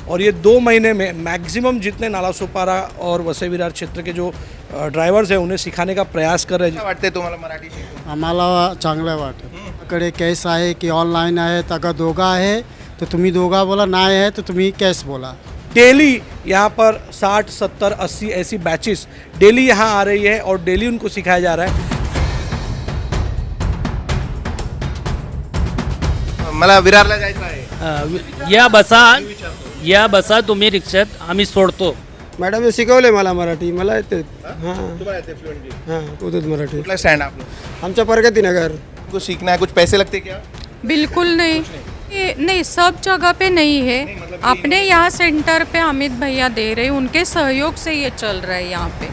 और ये 2 महीने में मैक्सिमम जितने नालासोपारा और वसई विरार क्षेत्र के जो ड्रायव्हर्स हैं उन्हें सिखाने का प्रयास कर रहे हैं। काय वाटते तुम्हाला मराठी शिकून? आम्हाला चांगलं वाटतं. कडे कॅश आहे की ऑनलाईन आहे, अगर दोघं आहे तर तुम्ही दोघा बोला, नाही आहे तर तुम्ही कॅश बोला. डेली यहाँ पर 60, 70, 80 ऐसी बैचेस डेली यहाँ आ रही है और डेली उनको सिखाया जा रहा है। मला विरारला जायचं आहे. या बसा तुम्ही रिक्षात आम्ही सोडतो. मॅडम शिकवले मला मराठी, मला येते. हां तुम्हाला येते फ्लुएंटली? हां उदत मराठी. कुठला स्टँड आपलं? आमच्या प्रगतीनगर. कुछ सीखना है, कुछ पैसे लगते क्या? बिल्कुल नहीं, ये नहीं, सब जगह पे नहीं है. अपने यहाँ सेंटर पे अमित भैया दे रहे हैं, उनके सहयोग से ये चल रहा है यहाँ पे.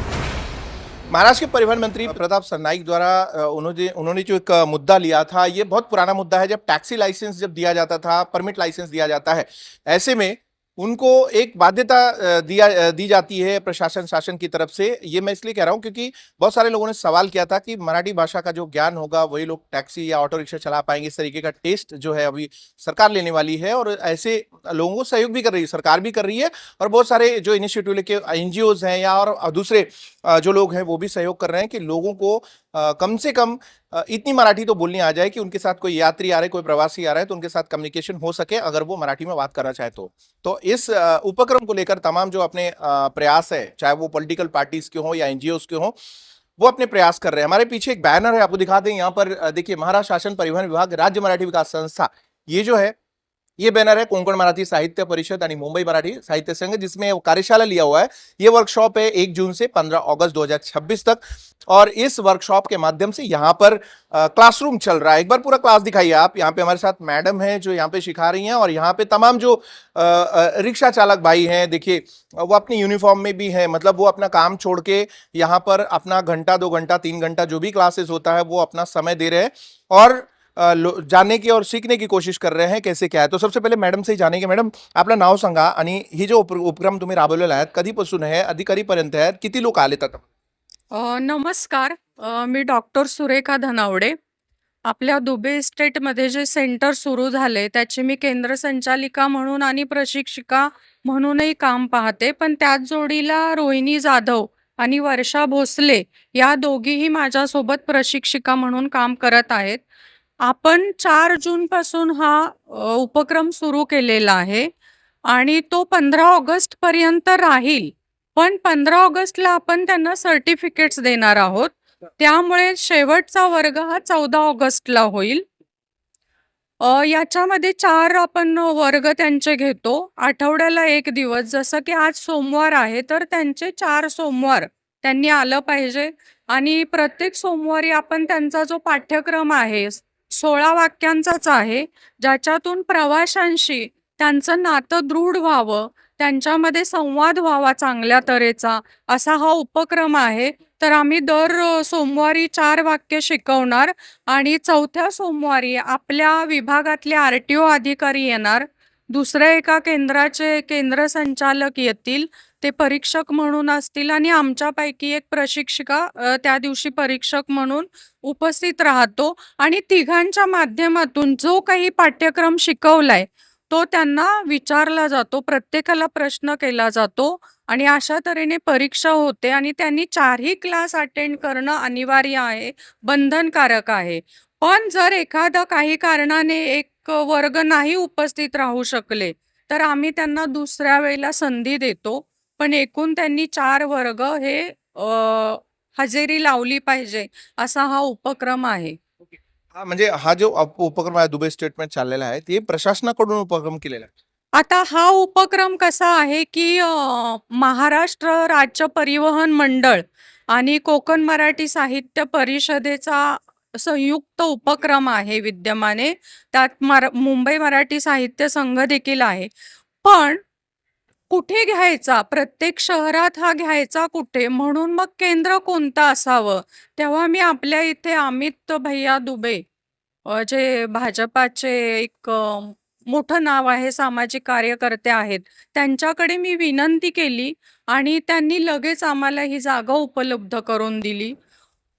महाराष्ट्र के परिवहन मंत्री प्रताप सरनाईक द्वारा उन्होंने जो एक मुद्दा लिया था, ये बहुत पुराना मुद्दा है. जब टैक्सी लाइसेंस जब दिया जाता था, परमिट लाइसेंस दिया जाता है, ऐसे में उनको एक बाध्यता दी जाती है प्रशासन शासन की तरफ से. ये मैं इसलिए कह रहा हूं क्योंकि बहुत सारे लोगों ने सवाल किया था कि मराठी भाषा का जो ज्ञान होगा वही लोग टैक्सी या ऑटो रिक्शा चला पाएंगे. इस तरीके का टेस्ट जो है अभी सरकार लेने वाली है और ऐसे लोगों को सहयोग भी कर रही है, सरकार भी कर रही है. और बहुत सारे जो इनिशिएटिव लेके एनजीओज हैं या और दूसरे जो लोग हैं वो भी सहयोग कर रहे हैं कि लोगों को कम से कम इतनी मराठी तो बोलनी आ जाए कि उनके साथ कोई यात्री आ रहा है, कोई प्रवासी आ रहा है तो उनके साथ कम्युनिकेशन हो सके अगर वो मराठी में बात करना चाहे तो इस उपक्रम को लेकर तमाम जो अपने प्रयास है, चाहे वो पॉलिटिकल पार्टीज के हों या एनजीओज के हों, वो अपने प्रयास कर रहे हैं. हमारे पीछे एक बैनर है, आपको दिखा दें. यहाँ पर देखिए, महाराष्ट्र शासन परिवहन विभाग राज्य मराठी विकास संस्था, ये जो है ये बैनर है कोंकण मराठी साहित्य परिषद आणि मुंबई मराठी साहित्य संघ, जिसमें कार्यशाला लिया हुआ है. ये वर्कशॉप है 1 जून से 15 अगस्त 2026 तक. और इस वर्कशॉप के माध्यम से यहाँ पर क्लासरूम चल रहा है. एक बार पूरा क्लास दिखाइए आप. यहाँ पे हमारे साथ मैडम है जो यहाँ पे सिखा रही हैं और यहाँ पे तमाम जो रिक्शा चालक भाई हैं, देखिए वो अपनी यूनिफॉर्म में भी हैं. मतलब वो अपना काम छोड़ के यहाँ पर अपना घंटा 2 घंटा 3 घंटा जो भी क्लासेस होता है वो अपना समय दे रहे हैं और जानने की और सीखने की कोशिश कर रहे हैं कैसे क्या है. तो सबसे पहिले मॅडम से जानेंगे. मॅडम, आपलं नाव सांगा आणि ही जो उपक्रम तुम्ही राबवलेला आहे कधीपासून आहे, अधिकारीपर्यंत आहे, किती लोक आले आता? नमस्कार, मी डॉक्टर सुरेखा धनावडे. आपल्या दुबे इस्टेटमध्ये जे सेंटर सुरू झाले त्याची मी केंद्र संचालिका म्हणून आणि प्रशिक्षिका म्हणूनही काम पाहते. पण त्याच जोडीला रोहिणी जाधव आणि वर्षा भोसले या दोघीही माझ्यासोबत प्रशिक्षिका म्हणून काम करत आहेत. आपण 4 जूनपासून हा उपक्रम सुरू केलेला आहे आणि तो 15 ऑगस्टपर्यंत राहील. पण 15 ऑगस्टला आपण त्यांना सर्टिफिकेट्स देणार आहोत. त्यामुळे शेवटचा वर्ग हा 14 ऑगस्टला होईल. याच्यामध्ये 4 आपण वर्ग त्यांचे घेतो. आठवड्याला 1 दिवस. जसं की आज सोमवार आहे तर त्यांचे 4 सोमवार त्यांनी आलं पाहिजे आणि प्रत्येक सोमवारी आपण त्यांचा जो पाठ्यक्रम आहे 16 वाक्यांचाच आहे, ज्याच्यातून प्रवाशांशी त्यांचं नातं दृढ व्हावं, त्यांच्यामध्ये संवाद व्हावा चांगल्या तऱ्हेचा, असा हा उपक्रम आहे. तर आम्ही दर सोमवारी 4 वाक्य शिकवणार आणि 4थ्या सोमवारी आपल्या विभागातले आर-टी-ओ अधिकारी येणार. दुसऱ्या एका केंद्राचे केंद्र संचालक येतील, ते परीक्षक म्हणून असतील आणि आमच्यापैकी एक प्रशिक्षिका त्या दिवशी परीक्षक म्हणून उपस्थित राहतो आणि तिघांच्या माध्यमातून जो काही पाठ्यक्रम शिकवलाय तो त्यांना विचारला जातो. प्रत्येकाला प्रश्न केला जातो आणि अशा तऱ्हेने परीक्षा होते आणि त्यांनी 4ही क्लास अटेंड करणं अनिवार्य आहे, बंधनकारक आहे. पण जर एखादा काही कारणाने एक वर्ग नाही उपस्थित राहू शकले तर आम्ही त्यांना दुसऱ्या वेळेला संधी देतो. पण एकूण त्यांनी 4 वर्ग हे हजेरी लावली पाहिजे, असा हा उपक्रम आहे. हा म्हणजे हा जो उपक्रम आहे दुबई स्टेटमेंट चाललेला आहे ते प्रशासनाकडून उपक्रम केलेला आहे. आता हा उपक्रम कसा आहे की महाराष्ट्र राज्य परिवहन मंडळ आणि कोकण मराठी साहित्य परिषदेचा संयुक्त उपक्रम आहे विद्यमाने. त्यात मुंबई मराठी साहित्य संघ देखील आहे. पण कुठे घ्यायचा, प्रत्येक शहरात हा घ्यायचा कुठे, म्हणून मग केंद्र कोणतं असावं. तेव्हा मी आपल्या इथे अमित भैया दुबे, जे भाजपाचे एक मोठं नाव आहे, सामाजिक कार्यकर्ते आहेत, त्यांच्याकडे मी विनंती केली आणि त्यांनी लगेच आम्हाला ही जागा उपलब्ध करून दिली.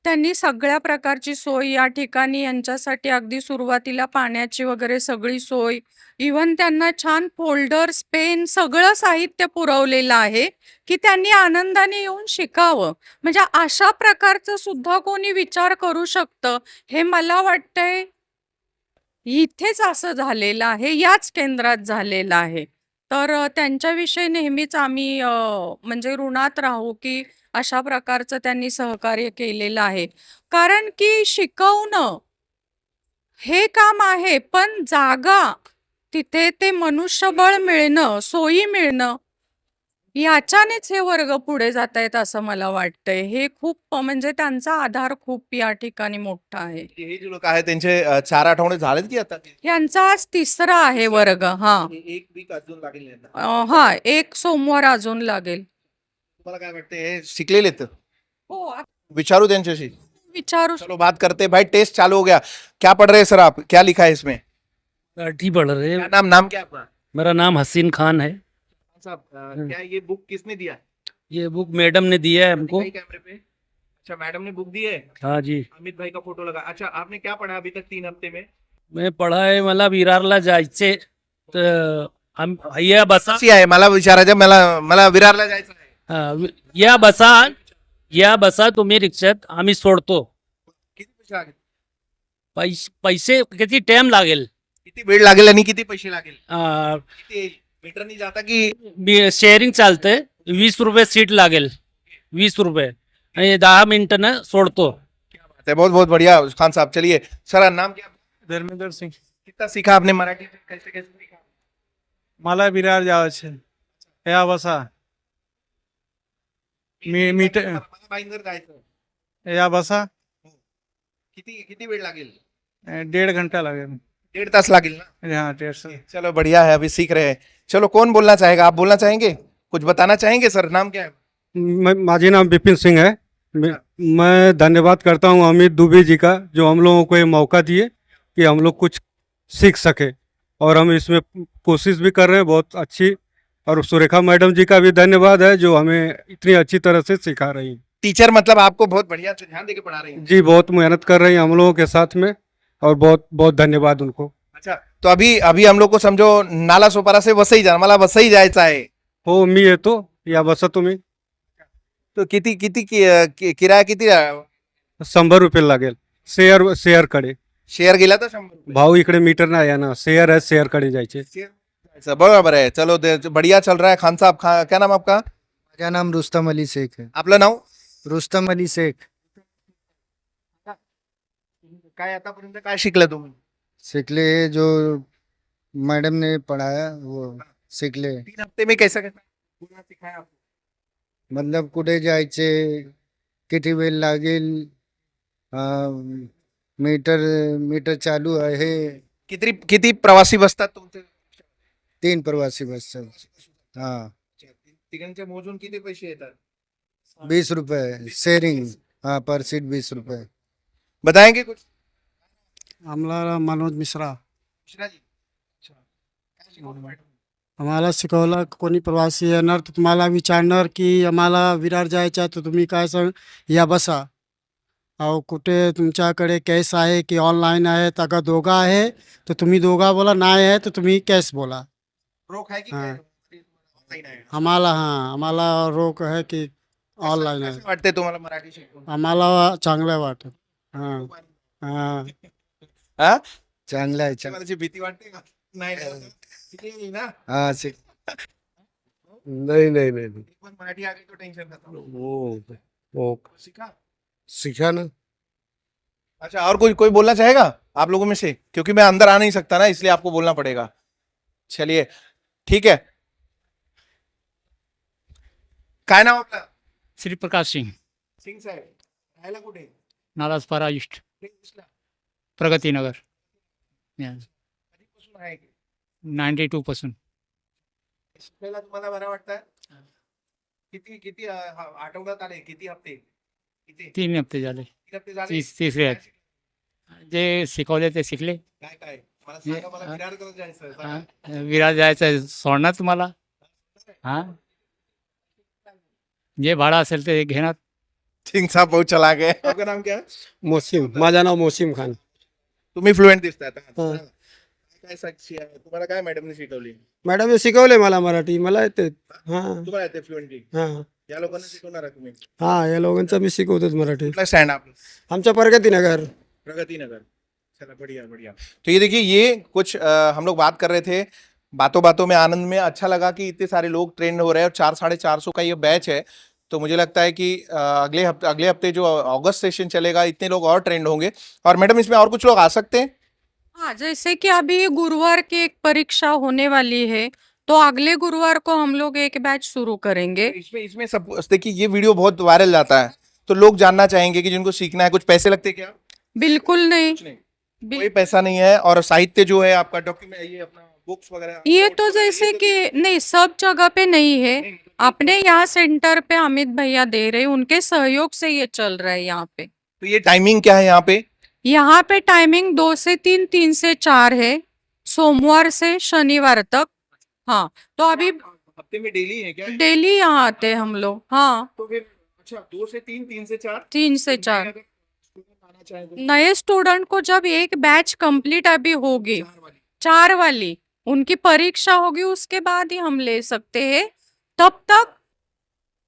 त्यांनी सगळ्या प्रकारची सोय या ठिकाणी यांच्यासाठी अगदी सुरुवातीला पाण्याची वगैरे सगळी सोय, इव्हन त्यांना छान फोल्डर्स, पेन सगळं साहित्य पुरवलेलं आहे, की त्यांनी आनंदाने येऊन शिकावं. म्हणजे अशा प्रकारचं सुद्धा कोणी विचार करू शकतं, हे मला वाटतंय इथेच असं झालेलं आहे, याच केंद्रात झालेलं आहे. तर त्यांच्याविषयी नेहमीच आम्ही म्हणजे ऋणात राहू, की अशा प्रकारचं त्यांनी सहकार्य केलेलं आहे. कारण की शिकवणं हे काम आहे, पण जागा, तिथे ते मनुष्यबळ मिळणं, सोयी मिळणं, याच्यानेच हे वर्ग पुढे जातायत असं मला वाटतंय. हे खूप म्हणजे त्यांचा आधार खूप या ठिकाणी मोठा आहे. हे जे लोक आहेत त्यांचे 4 आठवडे झालेत की आता यांचा आज तिसरा आहे वर्ग. हां. एक वीक अजून लागेल यांना. हां, एक सोमवार अजून लागेल. तुम्हाला काय वाटते हे शिकलेले आहेत? हो, विचारू त्यांच्याशी. विचारू चलो बात करते हैं। भाई टेस्ट चालू हो गया, क्या पढ़ रहे हैं सर आप, क्या लिखा है इसमें? आठवीं पढ़ रहे क्या हैं। नाम क्या आपका? मेरा नाम हसीन खान है। साहब क्या ये बुक किसने दिया? ये बुक मैडम ने दिया है हमको। दिखाई कैमरे पे। अच्छा मैडम ने बुक दी है, हाँ जी। अमित भाई का फोटो लगा। अच्छा आपने क्या पढ़ा अभी तक 3 हफ्ते में? मैं पढ़ा है मला विरारला जायचे तर या बसा कशी आहे मला विचारायचं, मला विरारला जायचं आहे. या बसा तुम्ही रिक्षात आम्ही सोडतो. किती पैसे लागेल? पैसे किती टाइम लागेल? किती वेळ लागेल आणि किती पैसे लागेल? किती मीटरनी जाता की शेअरिंग चालतंय. 20 रुपये सीट लागेल. 20 रुपये आणि 10 मिनिटानं सोडतो. क्या बात है, बहुत बहुत बढ़िया खान साहब. चलिए सर नाम क्या? धर्मेंद्र सिंह. कितना सीखा आपने मराठी? कैसे कैसे सीखा? मला विरार जावं છે या बसा मीटर मला भाईंदर जायचं. या बसा किती किती वेळ लागेल? 1.5 घंटा लगेगा. 1.5 तास लागेल ना. हाँ 150. चलो बढ़िया है, अभी सीख रहे हैं. चलो कौन बोलना चाहेगा? आप बोलना चाहेंगे, कुछ बताना चाहेंगे सर? नाम क्या है? माझी नाम विपिन सिंह है. मैं धन्यवाद करता हूँ अमित दुबे जी का, जो हम लोगों को ये मौका दिए कि हम लोग कुछ सीख सके, और हम इसमें कोशिश भी कर रहे हैं बहुत अच्छी. और सुरेखा मैडम जी का भी धन्यवाद है, जो हमें इतनी अच्छी तरह से सिखा रही हैं. टीचर मतलब आपको बहुत बढ़िया से ध्यान देके पढ़ा रही हैं. जी बहुत मेहनत कर रही हैं हम लोगों के साथ में, और बहुत बहुत धन्यवाद उनको. अच्छा तो अभी अभी हम लोग को समझो नालासोपारा से वसई जाना, मला वसई जायचं आहे. हो मी येतो, या बसा तुम्ही. तो किती किती किराया किती? 100 रुपये लागेल. शेअर कडे शेअर गेला तर 100 रुपये. भाऊ इकडे मीटर नाही आहे ना, शेअर है, शेअर कडे जायचे. अच्छा, बरोबर है. चलो बढ़िया चल रहा है. खान साहब क्या नाम आपका? मेरा नाम रुस्तम अली शेख है. आपलं नाव रुस्तम अली शेख. काय आतापर्यंत काय शिकलं तुम्ही? सीखले जो मैडम ने पढ़ाया वो सीखले. 3 हफ्ते में कैसा कैसा पूरा सिखाया आपको? मतलब कुठे जायचे, किती वेळ लागेल, मीटर मीटर चालू आहे. किती किती प्रवासी बसतात तुमचे? 3 प्रवासी बस. हाँ तिघांचे मोजून किती पैसे येतात? 20 रुपये शेयरिंग. हाँ पर सीट 20 रुपये. बताएंगे कुछ? आम्हाला मनोज मिश्रा. मिश्रा जी. अच्छा. काय शिकवलं मॅडम? आम्हाला शिकवलं, कोणी प्रवासी येणार तर तुम्हाला विचारणार की आम्हाला विरार जायचं आहे, तर तुम्ही काय सांग, या बसा. अहो कुठे तुमच्याकडे कॅश आहे की ऑनलाईन आहे, तर अगर दोघं आहे तर तुम्ही दोघा बोला, नाही आहे तर तुम्ही कॅश बोला. रोख आहे की हां. काय? ऑनलाईन आहे. आम्हाला रोख आहे की ऑनलाईन आहे. कसं वाटतंय तुम्हाला मराठी शिकून? आम्हाला चांगलं वाटत. हां हां हा? चांगला आहे मला भीती वाटते का? नाही शिकली ना. हाँ सीख. नहीं. एक बार मराठी आ गई तो टेंशन खत्म. वो सीखा? सीखा ना. अच्छा और कोई कोई बोलना चाहेगा आप लोगों में से? क्योंकि मैं अंदर आ नहीं सकता ना, इसलिए आपको बोलना पड़ेगा. चलिए ठीक है. काय नाव आपलं? श्री प्रकाश सिंह. सिंग साहेब राहायला कुठे? नालासोपारा ईस्ट, कधीपासून प्रगतीनगर. या, आहे? 92 पासून. शिकायला तुम्हाला बरं वाटतंय? किती किती आठवड्यात आले? किती हप्ते? किती 3 हप्ते झाले. 3 हप्ते झाले? तिसरे आहेत. जे शिकवले ते शिकले. काय काय मला सांगा, मला हा. विरार करत जायचं सांगा. हा, विरार जायचं आहे, सोडणार तुम्हाला. हा, जे भाडं असेल ते घेणार. सिंग साहब बहुत चला गए. आपका नाम क्या है? मोसिम माझं नाव मोसिम खान. तुम्ही फ्लुएंट दिसताय आता. हा. काय साक्षी आहे तुम्हाला काय मॅडमने शिकवली? मॅडम शिकवले मला मराठी मला येते. हा तुम्हाला येते फ्लुएंटली? हा या लोकांना शिकवणार आहे तुम्ही? हा या लोकांचं मी शिकवतोच मराठी. कुठला स्टँड आपला? आमच्या प्रगतीनगर. प्रगति नगर. चला बढ़िया बढ़िया. तो ये देखिए ये कुछ हम लोग बात कर रहे थे बातों बातों में आनंद में. अच्छा लगा कि इतने सारे लोग ट्रेंड हो रहे हैं और 400-450 का ये बैच है. तो मुझे लगता है कि अगले हफ्ते जो अगस्त सेशन चलेगा इतने लोग और ट्रेंड होंगे. और मैडम इसमें और कुछ लोग आ सकते हैं? हाँ, जैसे कि अभी गुरुवार की एक परीक्षा होने वाली है, तो अगले गुरुवार को हम लोग एक बैच शुरू करेंगे। इसमें सब देखिए ये वीडियो बहुत वायरल जाता है तो लोग जानना चाहेंगे कि जिनको सीखना है कुछ पैसे लगते हैं क्या? बिल्कुल नहीं। कुछ नहीं, कोई पैसा नहीं है. और साहित्य जो है आपका डॉक्यूमेंट ये अपना बुक्स वगैरह ये तो जैसे कि नहीं, सब जगह पे नहीं है। अपने यहाँ सेंटर पे अमित भैया दे रहे हैं, उनके सहयोग से ये चल रहा है यहाँ पे। तो ये टाइमिंग क्या है यहाँ पे? यहाँ पे टाइमिंग 2 से 3, 3 से 4 है, सोमवार से शनिवार तक। हाँ, तो अभी हफ्ते में डेली है क्या? डेली यहाँ आते हैं हम लोग। हाँ, तो फिर अच्छा 2 से 3, 3 से 4. 3 से 4 आना चाहे तो नए स्टूडेंट को जब एक बैच कंप्लीट अभी होगी, 4 वाली. 4 वाली उनकी परीक्षा होगी, उसके बाद ही हम ले सकते हैं। तब तक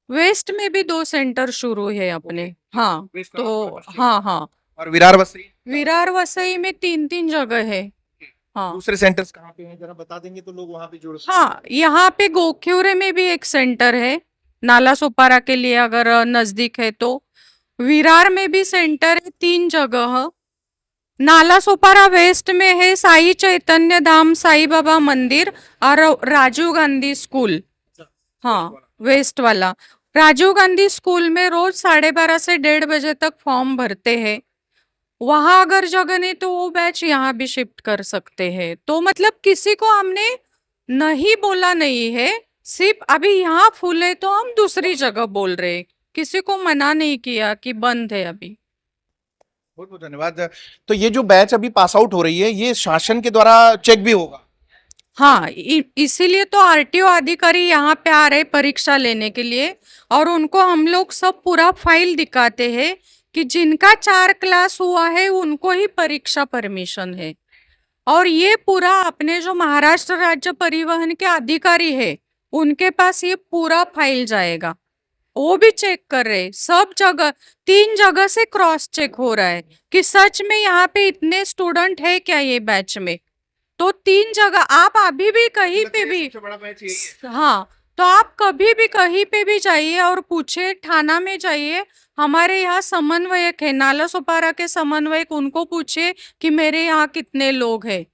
वेस्ट में भी 2 सेंटर शुरू है अपने। हाँ, वेस्ट तो का पश्चिम. हाँ, और विरार बस्ती विरार वसई में 3-3 जगह है। हाँ, दूसरे सेंटर्स कहाँ पे हैं जरा बता देंगे तो लोग वहाँ पे जुड़ सकते हैं. हाँ, यहाँ पे गोख्यूरे में भी एक सेंटर है, नाला सोपारा के लिए अगर नजदीक है तो। विरार में भी सेंटर है, 3 जगह। नाला सोपारा वेस्ट में है साई चैतन्य धाम साई बाबा मंदिर और राजीव गांधी स्कूल। हाँ, वेस्ट वाला राजीव गांधी स्कूल में रोज 12:30 से 1:30 बजे तक फॉर्म भरते हैं। वहां अगर जगह नहीं तो वो बैच यहाँ भी शिफ्ट कर सकते हैं। तो मतलब किसी को हमने नहीं बोला नहीं है, सिर्फ अभी यहाँ फुल है तो हम दूसरी जगह बोल रहे हैं, किसी को मना नहीं किया कि बंद है अभी। बहुत बहुत धन्यवाद. तो ये जो बैच अभी पास आउट हो रही है ये शासन के द्वारा चेक भी होगा? हाँ, इसीलिए तो आरटीओ अधिकारी यहाँ पे आ रहे परीक्षा लेने के लिए, और उनको हम लोग सब पूरा फाइल दिखाते हैं कि जिनका 4 क्लास हुआ है उनको ही परीक्षा परमिशन है। और ये पूरा अपने जो महाराष्ट्र राज्य परिवहन के अधिकारी है उनके पास ये पूरा फाइल जाएगा, वो भी चेक कर रहे सब जगह। 3 जगह से क्रॉस चेक हो रहा है कि सच में यहाँ पे इतने स्टूडेंट है क्या ये बैच में। तो 3 जगह आप अभी भी कहीं पे भी, सबसे बड़ा बैच यही है. हाँ, तो आप कभी भी कहीं पे भी जाइए और पूछे, थाना में जाइए, हमारे यहाँ समन्वयक है, नाला सोपारा के समन्वयक, उनको पूछिए कि मेरे यहाँ कितने लोग हैं।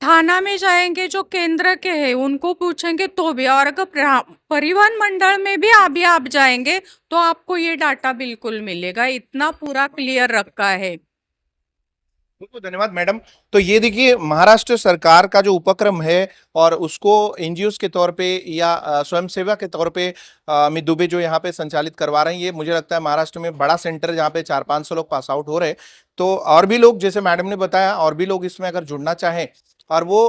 थाना में जाएंगे जो केंद्र के हैं उनको पूछेंगे तो भी, और अगर परिवहन मंडल में भी अभी आप जाएंगे तो आपको ये डाटा बिल्कुल मिलेगा, इतना पूरा क्लियर रखा है। बहुत बहुत धन्यवाद मैडम. तो ये देखिए महाराष्ट्र सरकार का जो उपक्रम है और उसको एनजीओस के तौर पे या स्वयंसेवा के तौर पे अमित दुबे जो यहाँ पे संचालित करवा रहे हैं, ये मुझे लगता है महाराष्ट्र में बड़ा सेंटर जहाँ पे 400-500 लोग पास आउट हो रहे हैं. तो और भी लोग जैसे मैडम ने बताया और भी लोग इसमें अगर जुड़ना चाहें और वो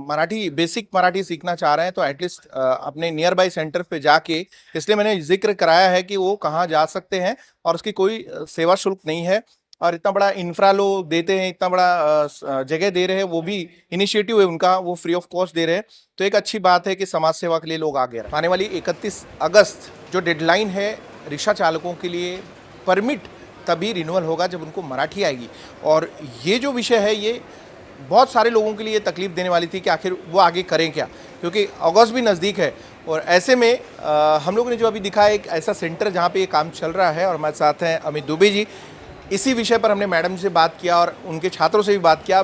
मराठी बेसिक मराठी सीखना चाह रहे हैं तो एटलीस्ट अपने नियर बाई सेंटर पे जाके, इसलिए मैंने जिक्र कराया है कि वो कहाँ जा सकते हैं और उसकी कोई सेवा शुल्क नहीं है. और इतना बड़ा इंफ्रा लोग देते हैं, इतना बड़ा जगह दे रहे हैं, वो भी इनिशिएटिव है उनका, वो फ्री ऑफ कॉस्ट दे रहे हैं. तो एक अच्छी बात है कि समाज सेवा के लिए लोग आगे रहे. आने वाली 31 अगस्त जो डेडलाइन है रिक्शा चालकों के लिए, परमिट तभी रिन्यूअल होगा जब उनको मराठी आएगी. और ये जो विषय है ये बहुत सारे लोगों के लिए तकलीफ देने वाली थी कि आखिर वो आगे करें क्या, क्योंकि अगस्त भी नज़दीक है. और ऐसे में हम लोगों ने जो अभी दिखा एक ऐसा सेंटर जहाँ पे ये काम चल रहा है. और हमारे साथ हैं अमित दुबे जी. इसी विषय पर हमने मैडम से बात किया और उनके छात्रों से भी बात किया.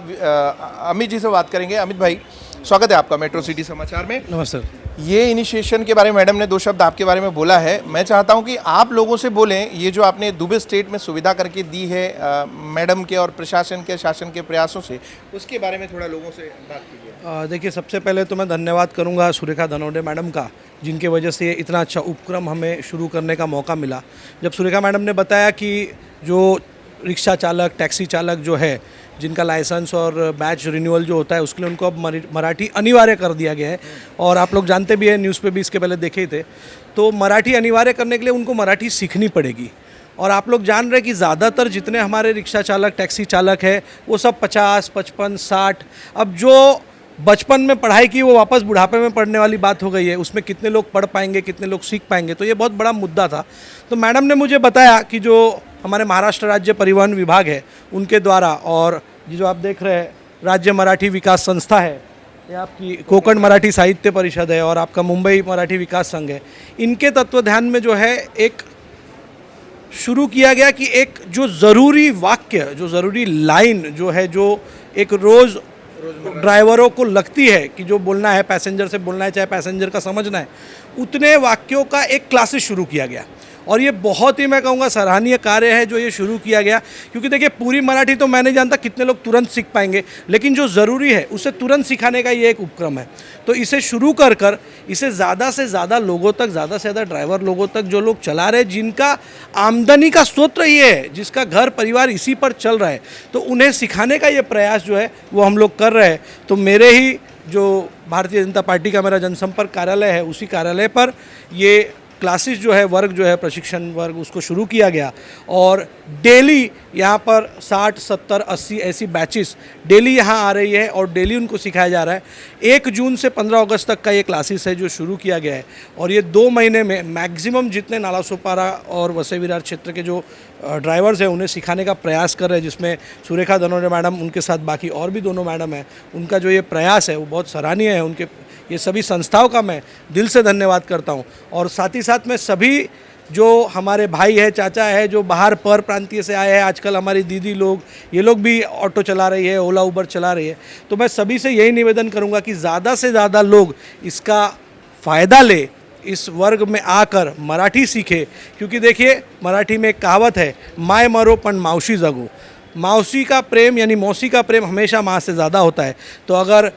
अमित जी से बात करेंगे. अमित भाई, स्वागत है आपका मेट्रो सिटी समाचार में. नमस्ते. ये इनिशिएशन के बारे में मैडम ने 2 शब्द आपके बारे में बोला है. मैं चाहता हूं कि आप लोगों से बोलें, ये जो आपने दुबे स्टेट में सुविधा करके दी है मैडम के और प्रशासन के शासन के प्रयासों से, उसके बारे में थोड़ा लोगों से बात कीजिए. देखिए, सबसे पहले तो मैं धन्यवाद करूंगा सुरेखा धनोडे मैडम का, जिनके वजह से इतना अच्छा उपक्रम हमें शुरू करने का मौका मिला. जब सुरेखा मैडम ने बताया कि जो रिक्शा चालक, टैक्सी चालक जो है जिनका लाइसेंस और बैच रिन्यूअल जो होता है उसके लिए उनको अब मराठी अनिवार्य कर दिया गया है। और आप लोग जानते भी हैं, न्यूज़ पे भी इसके पहले देखे ही थे। तो मराठी अनिवार्य करने के लिए उनको मराठी सीखनी पड़ेगी। और आप लोग जान रहे हैं कि ज़्यादातर जितने हमारे रिक्शा चालक, टैक्सी चालक है, वो सब 50, 55, 60, अब जो बचपन में पढ़ाई की वो वापस बुढ़ापे में पढ़ने वाली बात हो गई है। उसमें कितने लोग पढ़ पाएंगे, कितने लोग सीख पाएंगे, तो ये बहुत बड़ा मुद्दा था। तो मैडम ने मुझे बताया कि जो हमारे महाराष्ट्र राज्य परिवहन विभाग है उनके द्वारा, और ये जो आप देख रहे हैं राज्य मराठी विकास संस्था है, ये आपकी कोकण मराठी साहित्य परिषद है, और आपका मुंबई मराठी विकास संघ है, इनके तत्वाधान में जो है एक शुरू किया गया कि एक जो ज़रूरी वाक्य, जो ज़रूरी लाइन जो है, जो एक रोज़ ड्राइवरों को लगती है कि जो बोलना है, पैसेंजर से बोलना है, चाहे पैसेंजर का समझना है, उतने वाक्यों का एक क्लासेस शुरू किया गया। और ये बहुत ही, मैं कहूँगा, सराहनीय कार्य है जो ये शुरू किया गया। क्योंकि देखिए, पूरी मराठी तो मैं नहीं जानता कितने लोग तुरंत सीख पाएंगे, लेकिन जो ज़रूरी है उसे तुरंत सिखाने का ये एक उपक्रम है। तो इसे शुरू कर इसे ज़्यादा से ज़्यादा लोगों तक, ज़्यादा से ज़्यादा ड्राइवर लोगों तक, जो लोग चला रहे हैं, जिनका आमदनी का स्रोत ये है, जिसका घर परिवार इसी पर चल रहा है, तो उन्हें सिखाने का ये प्रयास जो है वो हम लोग कर रहे हैं। तो मेरे ही जो भारतीय जनता पार्टी का मेरा जनसंपर्क कार्यालय है, उसी कार्यालय पर ये क्लासेस जो है, वर्ग जो है, प्रशिक्षण वर्ग, उसको शुरू किया गया। और डेली यहाँ पर 60, 70, 80 ऐसी बैचेस डेली यहाँ आ रही है और डेली उनको सिखाया जा रहा है। 1 जून से 15 अगस्त तक का ये क्लासेस है जो शुरू किया गया है। और ये 2 महीने में मैक्सिमम जितने नालासोपारा और वसई विरार क्षेत्र के जो ड्राइवर्स हैं उन्हें सिखाने का प्रयास कर रहे हैं, जिसमें सुरेखा धनोरे मैडम, उनके साथ बाकी और भी दोनों मैडम हैं। उनका जो ये प्रयास है वो बहुत सराहनीय है। उनके ये सभी संस्थाओं का मैं दिल से धन्यवाद करता हूँ। और साथ ही साथ मैं सभी जो हमारे भाई है, चाचा है, जो बाहर पर प्रांतीय से आए हैं, आजकल हमारी दीदी लोग, ये लोग भी ऑटो चला रही है, ओला उबर चला रही है, तो मैं सभी से यही निवेदन करूँगा कि ज़्यादा से ज़्यादा लोग इसका फ़ायदा ले, इस वर्ग में आकर मराठी सीखे। क्योंकि देखिए, मराठी में एक कहावत है, माय मरो पण मावशी जगो। मावशी का प्रेम यानी मौसी का प्रेम हमेशा माँ से ज़्यादा होता है। तो अगर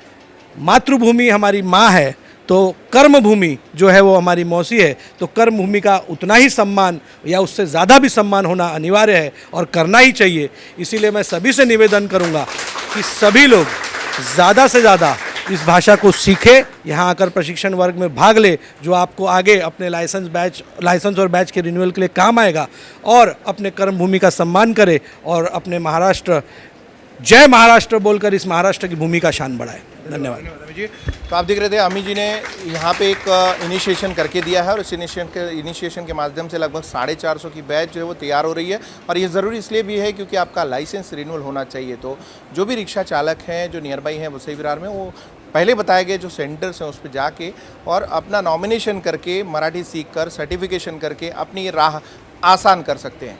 मातृभूमि हमारी माँ है तो कर्मभूमि जो है वो हमारी मौसी है, तो कर्मभूमि का उतना ही सम्मान या उससे ज़्यादा भी सम्मान होना अनिवार्य है और करना ही चाहिए। इसीलिए मैं सभी से निवेदन करूंगा कि सभी लोग ज़्यादा से ज़्यादा इस भाषा को सीखें, यहाँ आकर प्रशिक्षण वर्ग में भाग ले, जो आपको आगे अपने लाइसेंस और बैच के रिन्यूअल के लिए काम आएगा, और अपने कर्मभूमि का सम्मान करे और अपने महाराष्ट्र, जय महाराष्ट्र बोलकर इस महाराष्ट्र की भूमि का शान बढ़ाए। धन्यवाद। अमित जी, तो आप देख रहे थे, अमित जी ने यहाँ पे एक इनिशिएशन करके दिया है, और इस इनिशिएशन के माध्यम से लगभग 450 की बैच जो है वो तैयार हो रही है। और ये ज़रूरी इसलिए भी है क्योंकि आपका लाइसेंस रिन्यूअल होना चाहिए। तो जो भी रिक्शा चालक हैं, जो नियर बाई हैं वसई विरार में, वो पहले बताए गए जो सेंटर्स हैं उस पर जाके और अपना नॉमिनेशन करके, मराठी सीख कर, सर्टिफिकेशन करके अपनी राह आसान कर सकते हैं।